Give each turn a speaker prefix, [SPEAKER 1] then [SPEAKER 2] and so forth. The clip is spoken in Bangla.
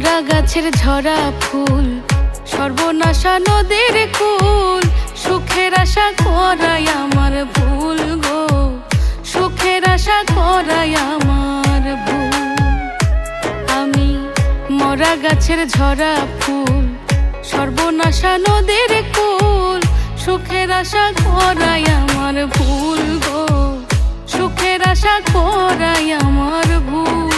[SPEAKER 1] মরা গাছের ঝরা ফুল, সর্বনাশা নদীর কুল, সুখের আশা করাই আমার ভুল গো, সুখের আশা করাই আমার ভুল। আমি মরা গাছের ঝরা ফুল, সর্বনাশা নদীর কুল, সুখের আশা করাই আমার ভুল গো, সুখের আশা করাই আমার ভুল।